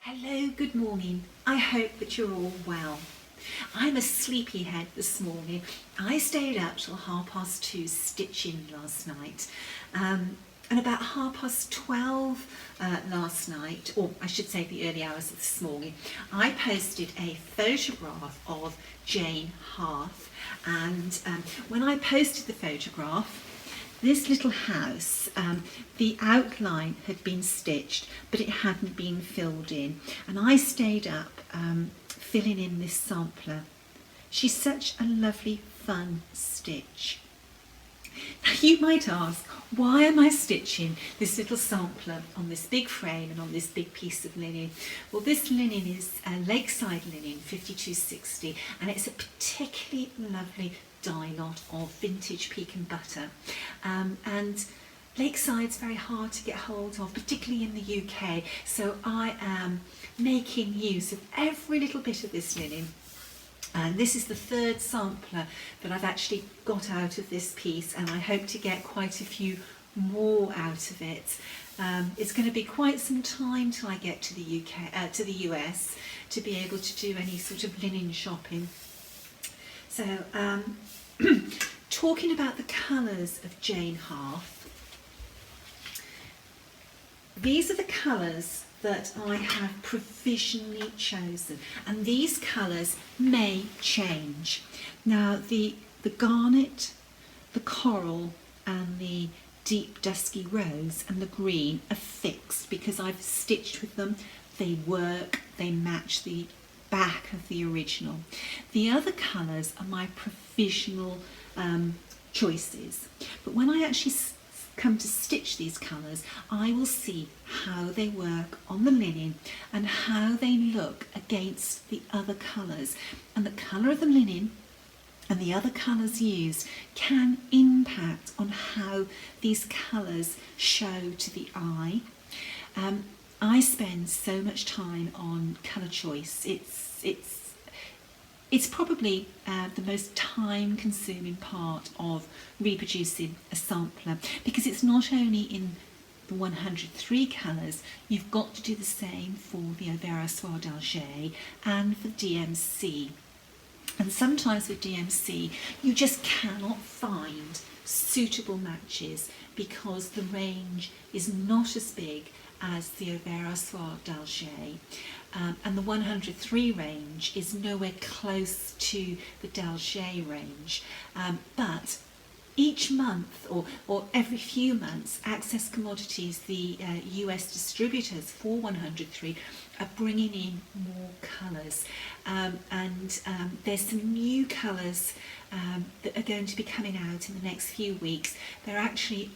Hello, good morning. I hope that you're all well. I'm a sleepyhead this morning. I stayed up till 2:30 stitching last night. And about 12:30 last night, or I should say the early hours of this morning, I posted a photograph of Jane Hart. And when I posted the photograph, this little house, the outline had been stitched, but it hadn't been filled in. And I stayed up filling in this sampler. She's such a lovely, fun stitch. Now you might ask, why am I stitching this little sampler on this big frame and on this big piece of linen? Well, this linen is Lakeside linen 5260, and it's a particularly lovely dye knot of vintage pecan butter. And Lakeside's very hard to get hold of, particularly in the UK, so I am making use of every little bit of this linen. And this is the third sampler that I've actually got out of this piece, and I hope to get quite a few more out of it. It's going to be quite some time till I get to the to the US, to be able to do any sort of linen shopping. So, talking about the colours of Jane Hart, these are the colours that I have provisionally chosen, and these colours may change. Now the garnet, the coral and the deep dusky rose and the green are fixed because I've stitched with them. They work, they match the back of the original. The other colours are my provisional choices, but when I actually come to stitch these colours, I will see how they work on the linen and how they look against the other colours. And the colour of the linen and the other colours used can impact on how these colours show to the eye. I spend so much time on colour choice. It's probably the most time-consuming part of reproducing a sampler, because it's not only in the 103 colours, you've got to do the same for the Au Ver à Soir d'Alger and for DMC. And sometimes with DMC, you just cannot find suitable matches because the range is not as big as the Au Ver à Soir d'Alger. And the 103 range is nowhere close to the d'Alger range. But each month or every few months, Access Commodities, the US distributors for 103, are bringing in more colours. And there's some new colours that are going to be coming out in the next few weeks. They're actually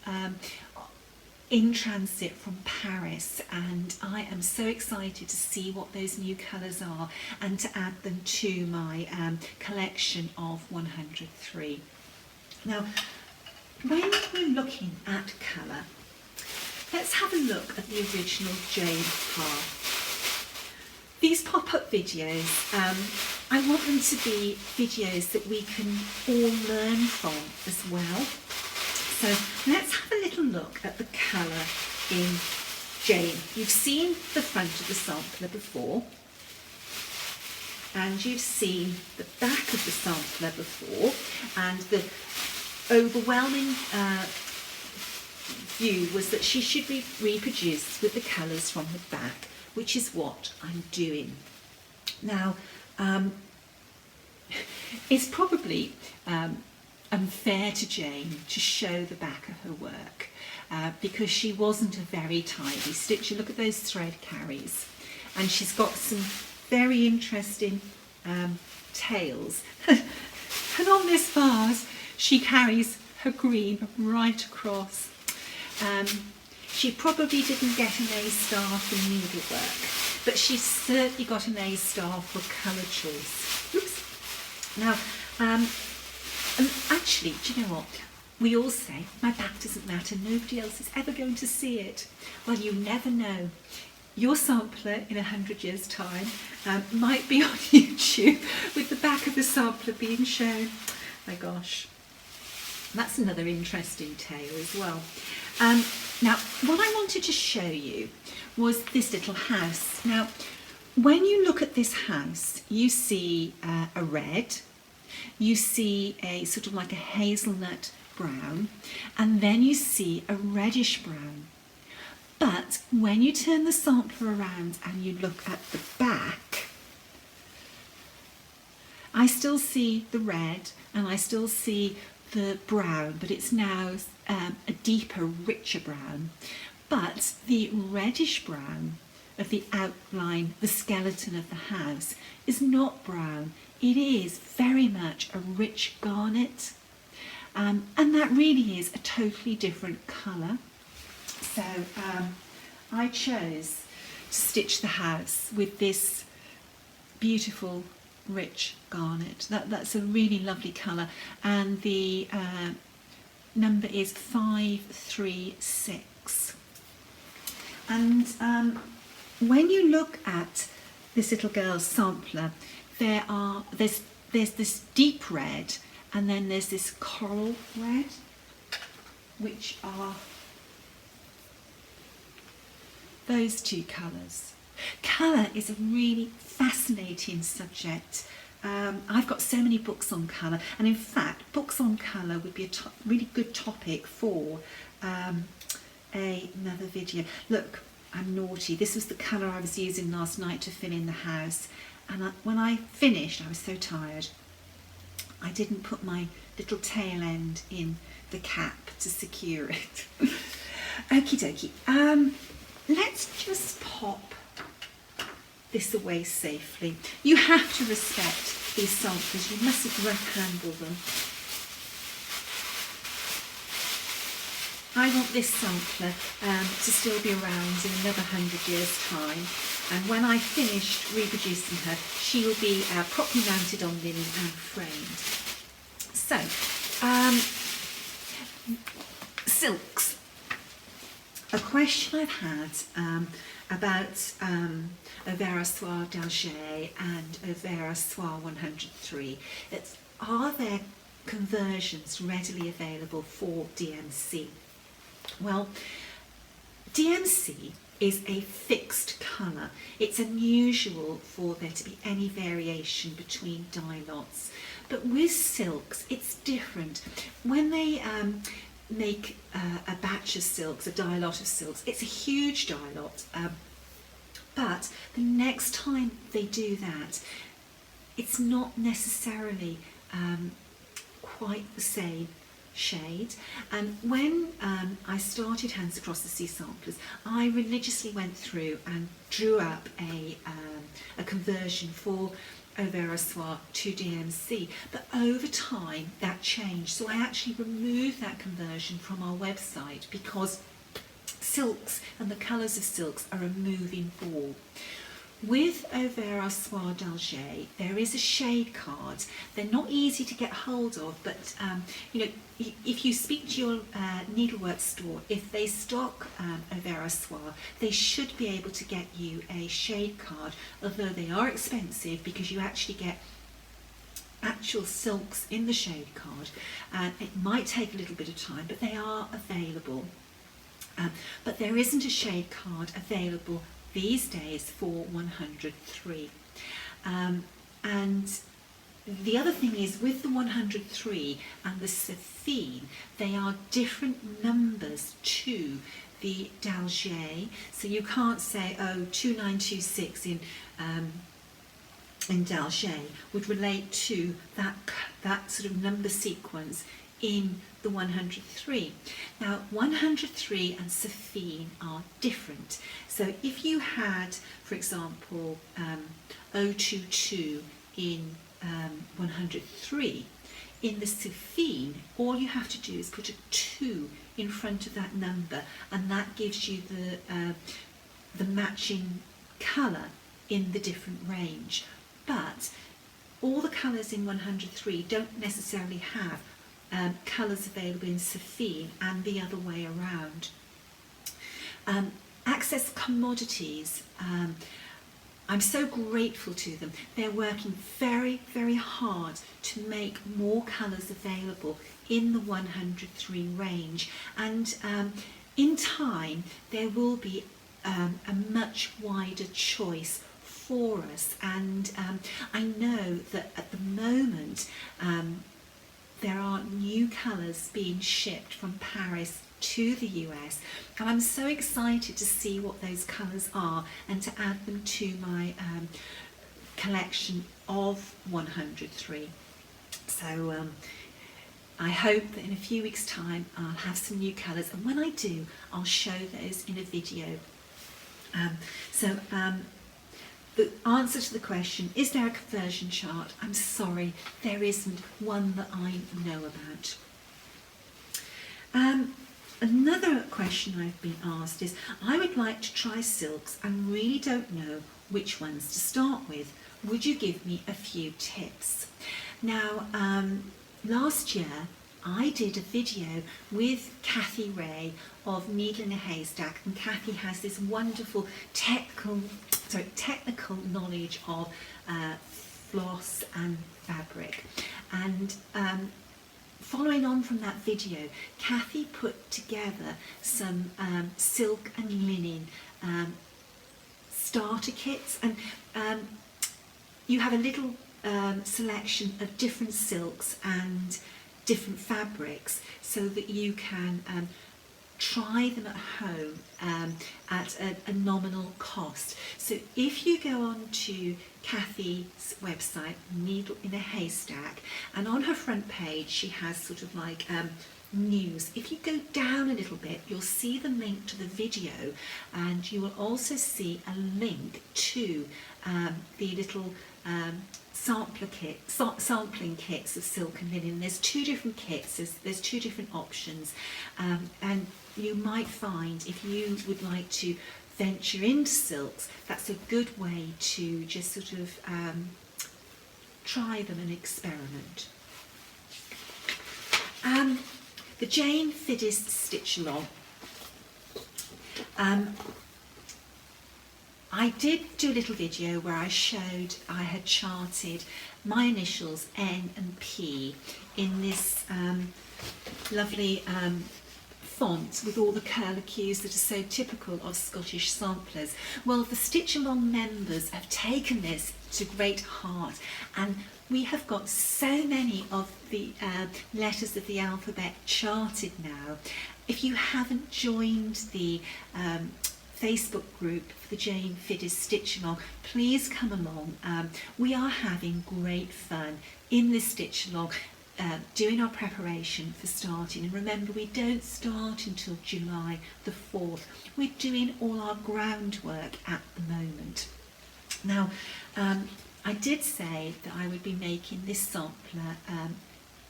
in transit from Paris, and I am so excited to see what those new colours are and to add them to my collection of 103. Now, when we're looking at colour, let's have a look at the original Jane Hart. These pop-up videos, I want them to be videos that we can all learn from as well. So let's have a little look at the colour in Jane. You've seen the front of the sampler before, and you've seen the back of the sampler before, and the overwhelming view was that she should be reproduced with the colours from the back, which is what I'm doing. Now, it's probably unfair to Jane to show the back of her work because she wasn't a very tidy stitcher. Look at those thread carries, and she's got some very interesting tails. And on this vase she carries her green right across. She probably didn't get an A star for needlework, but she's certainly got an A star for colour choice. Oops. Now, and actually, do you know what? We all say, my back doesn't matter, nobody else is ever going to see it. Well, you never know. Your sampler in 100 years' time might be on YouTube with the back of the sampler being shown. My gosh. That's another interesting tale as well. Now, what I wanted to show you was this little house. Now, when you look at this house, you see a red, you see a sort of like a hazelnut brown, and then you see a reddish brown. But when you turn the sampler around and you look at the back, I still see the red and I still see the brown, but it's now a deeper, richer brown. But the reddish brown of the outline, the skeleton of the house, is not brown. It is very much a rich garnet, and that really is a totally different colour. So I chose to stitch the house with this beautiful rich garnet. That's a really lovely colour, and the number is 536. And when you look at this little girl's sampler, there's this deep red, and then there's this coral red, which are those two colours. Colour is a really fascinating subject. I've got so many books on colour, and in fact books on colour would be a really good topic for another video. Look, I'm naughty. This was the colour I was using last night to fill in the house, and when I finished I was so tired I didn't put my little tail end in the cap to secure it. Okie dokie. Let's just pop this away safely. You have to respect these samplers. You mustn't rough handle them. I want this sampler to still be around in another 100 years' time, and when I've finished reproducing her, she will be properly mounted on linen and framed. So, silks. A question I've had about Overa Soie d'Alger and Overa Soie 103. Are there conversions readily available for DMC? Well, DMC is a fixed colour. It's unusual for there to be any variation between dye lots. But with silks, it's different. When they make a batch of silks, a dye lot of silks, it's a huge dye lot. But the next time they do that, it's not necessarily quite the same shade. And when I started Hands Across the Sea samplers, I religiously went through and drew up a conversion for Overa Soie to DMC, but over time that changed, so I actually removed that conversion from our website because silks and the colours of silks are a moving ball. With Overa Soie d'Alger, there is a shade card. They're not easy to get hold of, but you know, if you speak to your needlework store, if they stock Overa Soie, they should be able to get you a shade card, although they are expensive because you actually get actual silks in the shade card, and it might take a little bit of time, but they are available. But there isn't a shade card available these days for 103. And the other thing is, with the 103 and the Saphine, they are different numbers to the d'Alger. So you can't say, oh, 2926 in d'Alger would relate to that sort of number sequence in the 103. Now 103 and Saphine are different. So if you had, for example, 022 in 103, in the Saphine, all you have to do is put a 2 in front of that number, and that gives you the matching colour in the different range. But all the colours in 103 don't necessarily have colours available in Saphine, and the other way around. Access Commodities I'm so grateful to them. They're working very, very hard to make more colours available in the 103 range, and in time there will be a much wider choice for us. And I know that at the moment there are new colours being shipped from Paris to the US, and I'm so excited to see what those colours are and to add them to my collection of 103. So I hope that in a few weeks' time I'll have some new colours, and when I do I'll show those in a video. The answer to the question, is there a conversion chart? I'm sorry, there isn't one that I know about. Another question I've been asked is, I would like to try silks and really don't know which ones to start with. Would you give me a few tips? Now, last year I did a video with Kathy Ray of Needle in a Haystack, and Kathy has this wonderful technical knowledge of floss and fabric. And following on from that video, Kathy put together some silk and linen starter kits, and you have a little selection of different silks and different fabrics so that you can try them at home at a nominal cost. So if you go on to Kathy's website, Needle in a Haystack, and on her front page she has sort of like news. If you go down a little bit, you'll see the link to the video, and you will also see a link to the little sampling kits of silk and linen. There's two different kits, there's two different options, and you might find, if you would like to venture into silks, that's a good way to just sort of try them and experiment. The Jane Fiddist Stitch Along. I did do a little video where I showed I had charted my initials N and P in this lovely font with all the curlicues that are so typical of Scottish samplers. Well, the Stitch Along members have taken this to great heart, and we have got so many of the letters of the alphabet charted now. If you haven't joined the Facebook group for the Jane Fiddist Stitch Along, please come along. We are having great fun in this Stitch Along, doing our preparation for starting. And remember, we don't start until July the 4th. We're doing all our groundwork at the moment. Now, I did say that I would be making this sampler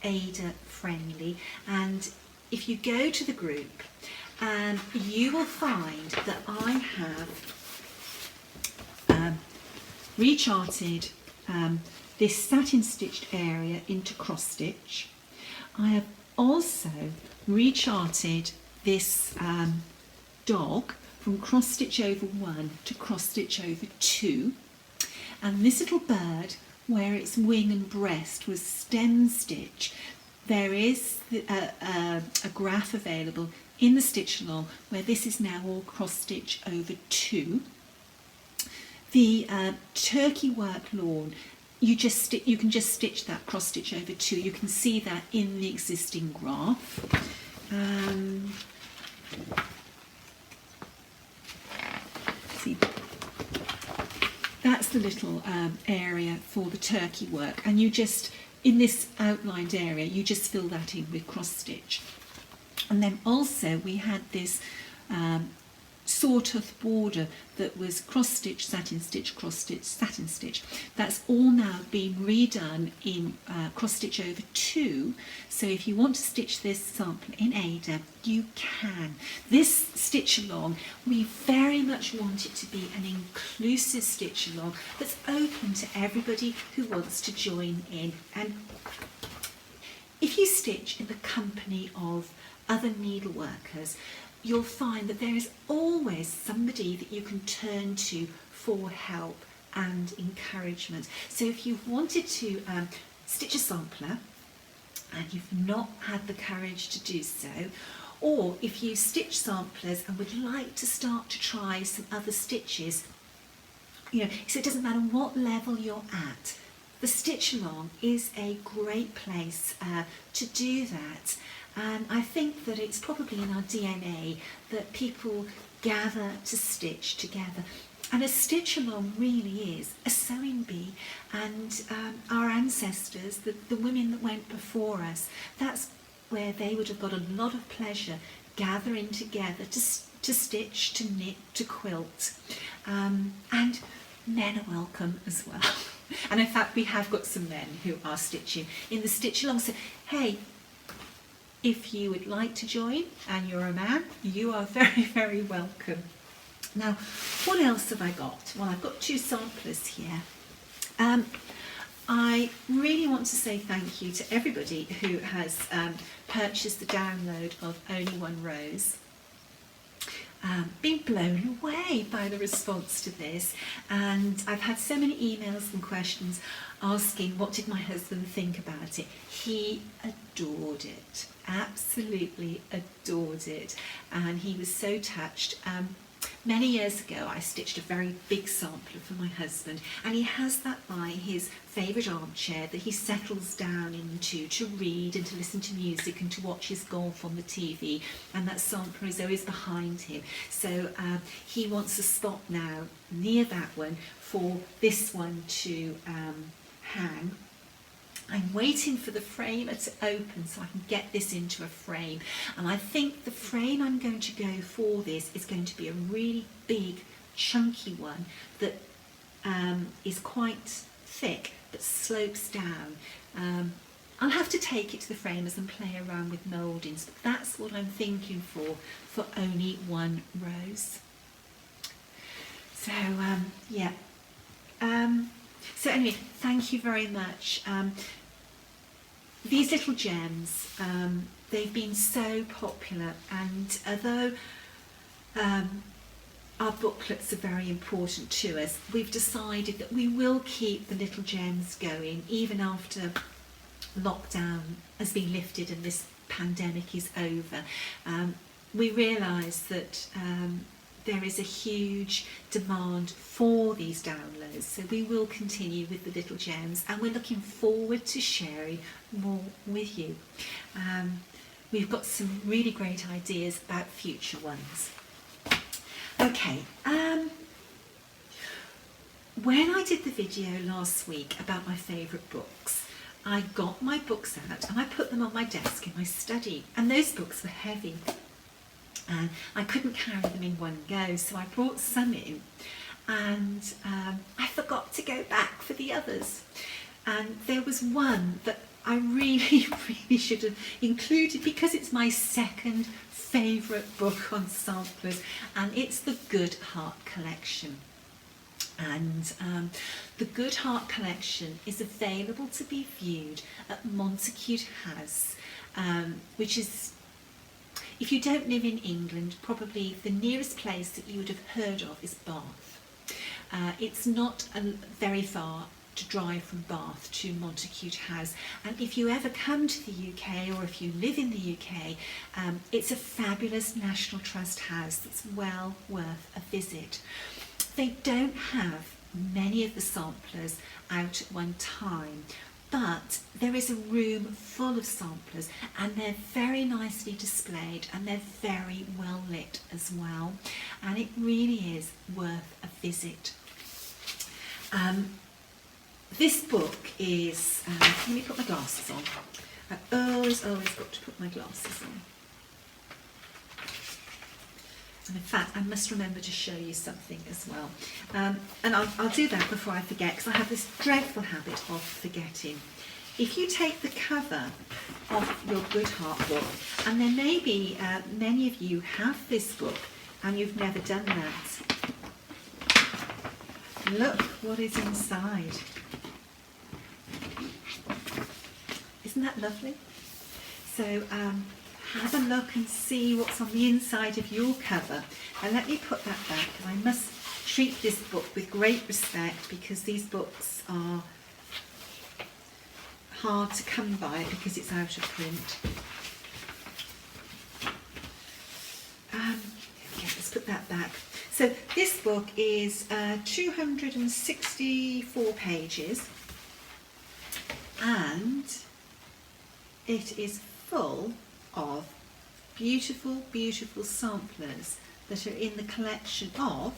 Ada friendly, and if you go to the group, you will find that I have recharted this satin stitched area into cross stitch. I have also recharted this dog from cross stitch over 1 to cross stitch over 2, and this little bird where its wing and breast was stem stitch, there is a graph available in the Stitch Along where this is now all cross stitch over 2. The turkey work lawn, you can just stitch that cross stitch over 2. You can see that in the existing graph. See, that's the little area for the turkey work, and you just, in this outlined area, you just fill that in with cross stitch. And then also we had this sawtooth border that was cross stitch, satin stitch, cross stitch, satin stitch. That's all now been redone in cross stitch over 2. So if you want to stitch this sample in Ada, you can. This Stitch Along, we very much want it to be an inclusive Stitch Along that's open to everybody who wants to join in. And if you stitch in the company of other needle workers, you'll find that there is always somebody that you can turn to for help and encouragement. So if you've wanted to stitch a sampler and you've not had the courage to do so, or if you stitch samplers and would like to start to try some other stitches, you know, so it doesn't matter what level you're at, the Stitch Along is a great place to do that. And I think that it's probably in our DNA that people gather to stitch together. And a Stitch Along really is a sewing bee, and our ancestors, the women that went before us, that's where they would have got a lot of pleasure gathering together to stitch, to knit, to quilt. And men are welcome as well. And in fact, we have got some men who are stitching in the Stitch Along. So, hey, if you would like to join and you're a man, you are very, very welcome. Now, what else have I got? Well, I've got 2 samplers here. I really want to say thank you to everybody who has purchased the download of Only One Rose. Been blown away by the response to this, and I've had so many emails and questions asking what did my husband think about it. He adored it, absolutely adored it, and he was so touched. Many years ago I stitched a very big sampler for my husband, and he has that by his favourite armchair that he settles down into to read and to listen to music and to watch his golf on the TV, and that sampler is always behind him. So he wants a spot now near that one for this one to hang. I'm waiting for the framer to open so I can get this into a frame, and I think the frame I'm going to go for this is going to be a really big chunky one that is quite thick but slopes down. I'll have to take it to the framers and play around with mouldings, but that's what I'm thinking for Only One Rose. So yeah. So anyway, thank you very much. These little gems, they've been so popular, and although our booklets are very important to us, we've decided that we will keep the little gems going even after lockdown has been lifted and this pandemic is over. We realise that there is a huge demand for these downloads, so we will continue with the little gems, and we're looking forward to sharing more with you. We've got some really great ideas about future ones. Okay, when I did the video last week about my favourite books, I got my books out and I put them on my desk in my study, and those books were heavy. And I couldn't carry them in one go, so I brought some in, and I forgot to go back for the others. And there was one that I really, really should have included because it's my second favourite book on samplers, and it's the Goodhart collection. And the Goodhart collection is available to be viewed at Montacute House, which is, if you don't live in England, probably the nearest place that you would have heard of is Bath. It's not very far to drive from Bath to Montacute House, and if you ever come to the UK, or if you live in the UK, it's a fabulous National Trust house that's well worth a visit. They don't have many of the samplers out at one time, but there is a room full of samplers, and they're very nicely displayed, and they're very well lit as well, and it really is worth a visit. This book is, let me put my glasses on. I've always got to put my glasses on. And in fact, I must remember to show you something as well. And I'll do that before I forget, because I have this dreadful habit of forgetting. If you take the cover off your Goodhart book, and there may be many of you have this book and you've never done that. Look what is inside. Isn't that lovely? So have a look and see what's on the inside of your cover. And let me put that back, because I must treat this book with great respect, because these books are hard to come by because it's out of print. Okay, let's put that back. So this book is 264 pages, and it is full of beautiful, beautiful samplers that are in the collection of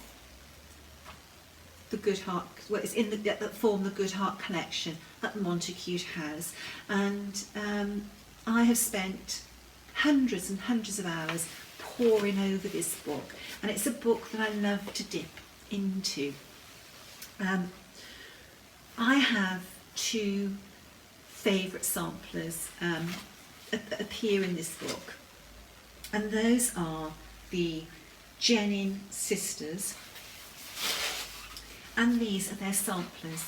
the Goodhart, well, it's in that form the Goodhart collection that Montacute has. And I have spent hundreds and hundreds of hours poring over this book, and it's a book that I love to dip into. I have two favourite samplers that appear in this book, and those are the Jennings sisters, and these are their samplers.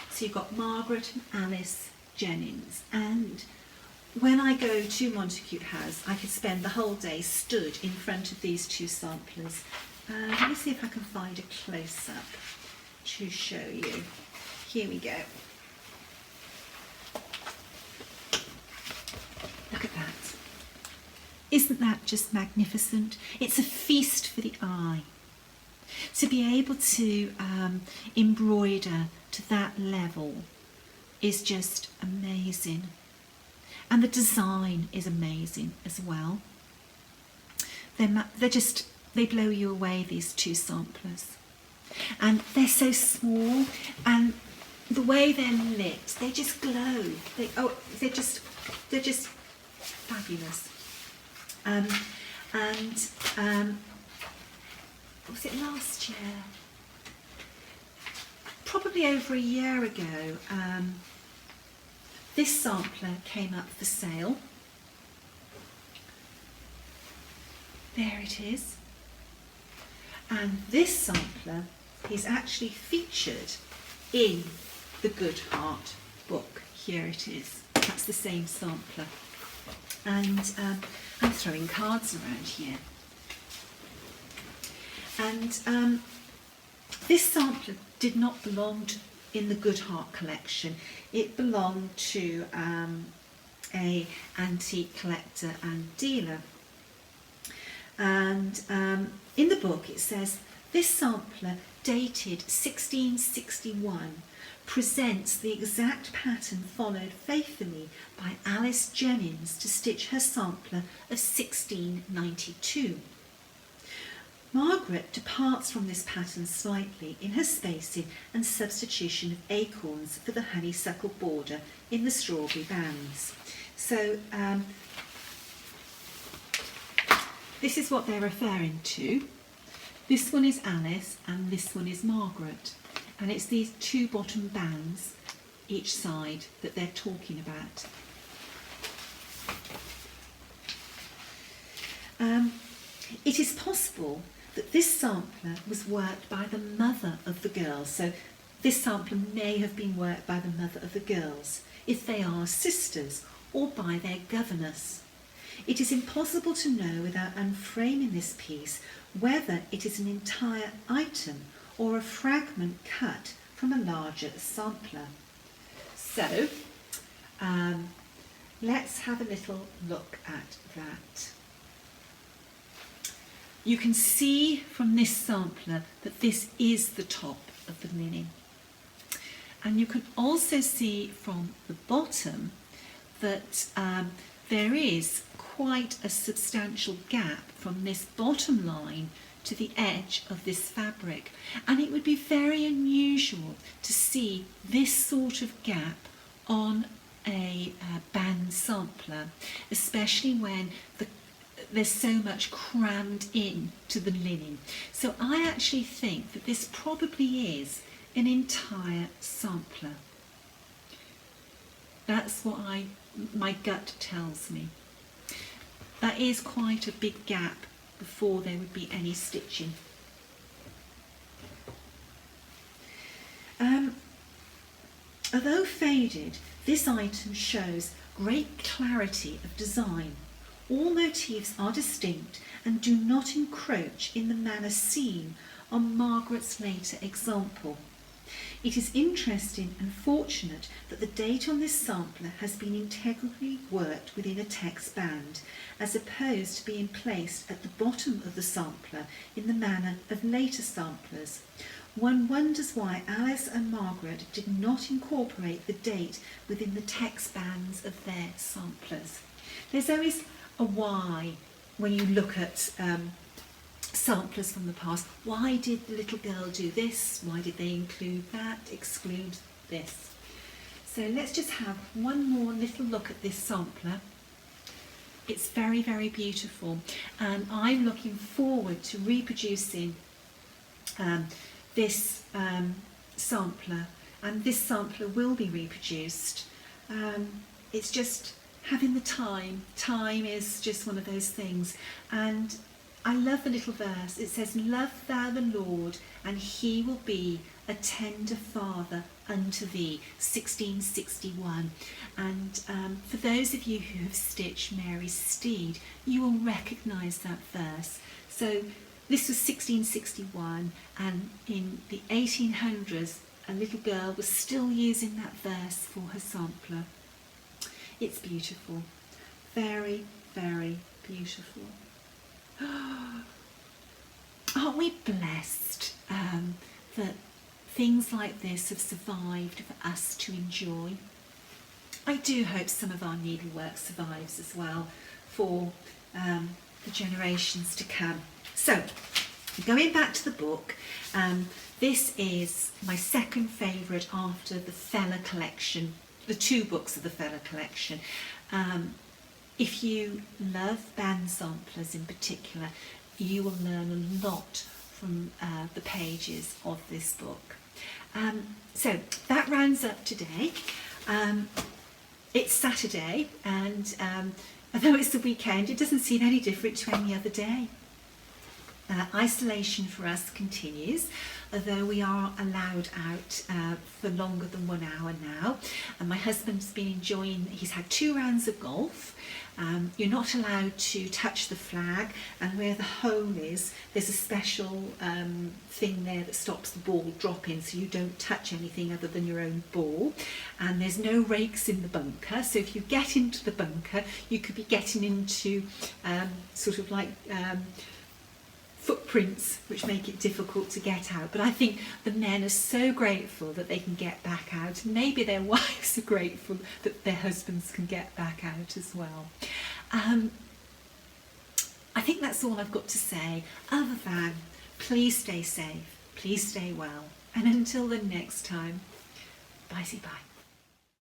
So you've got Margaret and Alice Jennings, and when I go to Montacute House, I could spend the whole day stood in front of these two samplers. Let me see if I can find a close-up to show you. Here we go. Look at that. Isn't that just magnificent? It's a feast for the eye. To be able to embroider to that level is just amazing. And the design is amazing as well. They blow you away, these two samplers. And they're so small, and the way they're lit, they just glow. They're just fabulous. Was it last year? Probably over a year ago, this sampler came up for sale. There it is. And this sampler is actually featured in the Goodhart book. Here it is. That's the same sampler. And I'm throwing cards around here. And this sampler did not belong in the Goodhart collection. It belonged to a antique collector and dealer. And in the book it says, this sampler, dated 1661, presents the exact pattern followed faithfully by Alice Jennings to stitch her sampler of 1692. Margaret departs from this pattern slightly in her spacing and substitution of acorns for the honeysuckle border in the strawberry bands. So this is what they're referring to. This one is Alice and this one is Margaret, and it's these two bottom bands each side that they're talking about. It is possible that this sampler was worked by the mother of the girls, so this sampler may have been worked by the mother of the girls, if they are sisters, or by their governess. It is impossible to know without unframing this piece whether it is an entire item or a fragment cut from a larger sampler. So let's have a little look at that. You can see from this sampler that this is the top of the linen. And you can also see from the bottom that there is quite a substantial gap from this bottom line to the edge of this fabric. And it would be very unusual to see this sort of gap on a band sampler, especially when there's so much crammed in to the linen. So I actually think that this probably is an entire sampler. That's what my gut tells me. That is quite a big gap before there would be any stitching. Although faded, this item shows great clarity of design. All motifs are distinct and do not encroach in the manner seen on Margaret's later example. It is interesting and fortunate that the date on this sampler has been integrally worked within a text band, as opposed to being placed at the bottom of the sampler in the manner of later samplers. One wonders why Alice and Margaret did not incorporate the date within the text bands of their samplers. There's always a why when you look at samplers from the past. Why did the little girl do this? Why did they include that, exclude this? So let's just have one more little look at this sampler. It's very, very beautiful, and I'm looking forward to reproducing this sampler, and this sampler will be reproduced. It's just having the time. Time is just one of those things, and I love the little verse. It says, "Love thou the Lord, and he will be a tender father unto thee," 1661. And for those of you who have stitched Mary's Steed, you will recognise that verse. So this was 1661, and in the 1800s, a little girl was still using that verse for her sampler. It's beautiful. Very, very beautiful. Aren't we blessed that things like this have survived for us to enjoy? I do hope some of our needlework survives as well for the generations to come. So, going back to the book, this is my second favourite after the Fella collection, the two books of the Fella collection. If you love band samplers in particular, you will learn a lot from the pages of this book. So that rounds up today. It's Saturday, and although it's the weekend, it doesn't seem any different to any other day. Isolation for us continues, although we are allowed out for longer than 1 hour now. And my husband's been enjoying, he's had 2 rounds of golf. You're not allowed to touch the flag, and where the hole is, there's a special thing there that stops the ball dropping, so you don't touch anything other than your own ball. And there's no rakes in the bunker, so if you get into the bunker, you could be getting into sort of like footprints which make it difficult to get out. But I think the men are so grateful that they can get back out. Maybe their wives are grateful that their husbands can get back out as well. I think that's all I've got to say, other than please stay safe, please stay well, and until the next time, bye-bye.